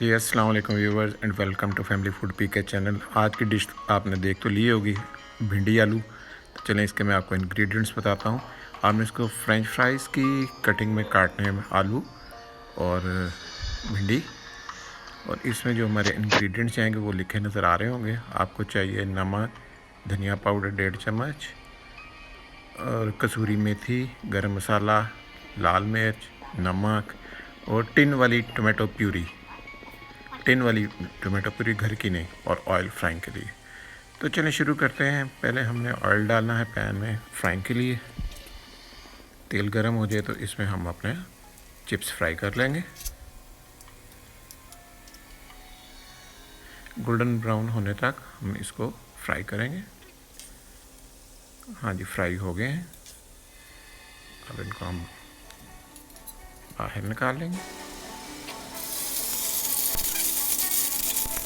जी अस्सलाम वालेकुम viewers and welcome to family food PK channel. आज की डिश आपने देख तो ली होगी, भिंडी आलू। तो चलें इसके मैं आपको इंग्रेडिएंट्स बताता हूँ। आपने इसको फ्रेंच फ्राइज़ की कटिंग में काटने हैं आलू और भिंडी। और इसमें जो हमारे इंग्रेडिएंट्स आएंगे वो लिखे नज़र आ रहे होंगे। आपको चाहिए नमक, धनिया पाउडर 1.5 चम्मच और कसूरी मेथी, गरम मसाला, लाल मिर्च, नमक और टिन वाली टोमेटो प्यूरी घर की नहीं, और ऑयल फ्राइंग के लिए। तो चलें शुरू करते हैं। पहले हमने ऑयल डालना है पैन में फ्राइंग के लिए। तेल गर्म हो जाए तो इसमें हम अपने चिप्स फ्राई कर लेंगे। गोल्डन ब्राउन होने तक हम इसको फ्राई करेंगे। हाँ जी, फ्राई हो गए हैं। अब इनको हम बाहर निकाल लेंगे।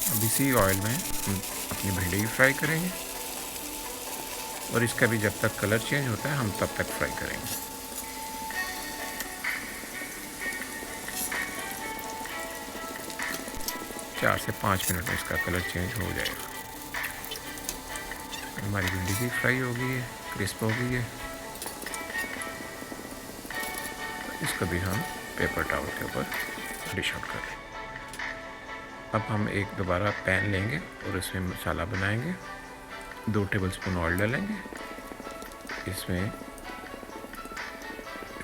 अब इसी ऑयल में हम अपनी भिंडी फ्राई करेंगे और इसका भी जब तक कलर चेंज होता है हम तब तक फ्राई करेंगे। चार से 5 मिनट में इसका कलर चेंज हो जाएगा। हमारी भिंडी भी फ्राई हो गई है, क्रिस्प हो गई है। इसको भी हम पेपर टॉवल के ऊपर डिश आउट करें। अब हम एक दोबारा पैन लेंगे और इसमें मसाला बनाएंगे। 2 टेबलस्पून ऑयल डालेंगे, इसमें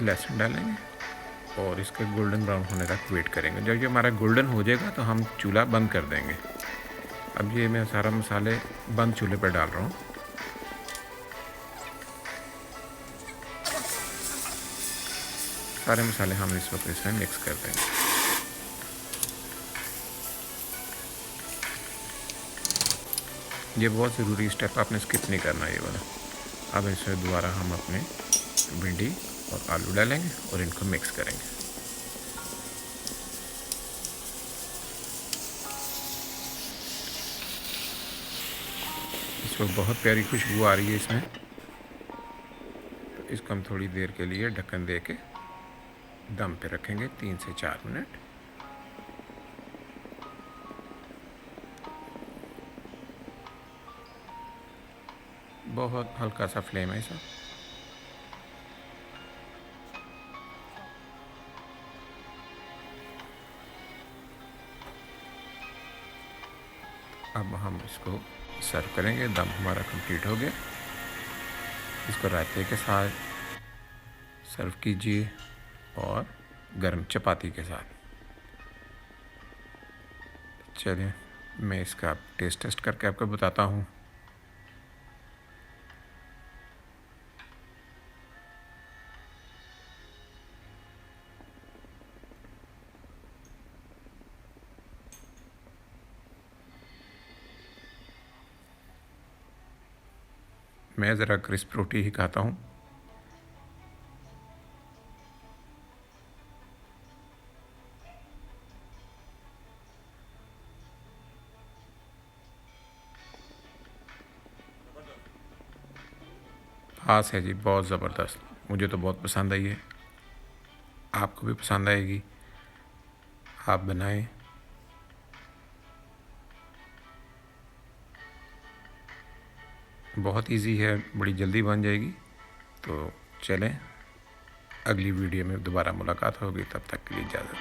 लहसुन डालेंगे और इसका गोल्डन ब्राउन होने तक वेट करेंगे। जब ये हमारा गोल्डन हो जाएगा तो हम चूल्हा बंद कर देंगे। अब ये मैं सारा मसाले बंद चूल्हे पर डाल रहा हूँ। सारे मसाले हम इस वक्त इसमें मिक्स कर देंगे। ये बहुत ज़रूरी स्टेप, आपने स्किप नहीं करना ये वाला। अब इसमें दोबारा हम अपने भिंडी और आलू डालेंगे और इनको मिक्स करेंगे। इसको बहुत प्यारी खुशबू आ रही है इसमें। तो इसको हम थोड़ी देर के लिए ढक्कन दे के दम पे रखेंगे 3 से 4 मिनट। बहुत हल्का सा फ्लेम है इसका। अब हम इसको सर्व करेंगे। दम हमारा कंप्लीट हो गया। इसको रायते के साथ सर्व कीजिए और गर्म चपाती के साथ। चलिए मैं इसका टेस्ट करके आपको बताता हूँ। मैं ज़रा क्रिस्प रोटी ही खाता हूँ। ख़ास है जी, बहुत ज़बरदस्त। मुझे तो बहुत पसंद आई है, आपको भी पसंद आएगी। आप बनाएं। बहुत इजी है, बड़ी जल्दी बन जाएगी। तो चलें, अगली वीडियो में दोबारा मुलाकात होगी। तब तक के लिए इजाज़त।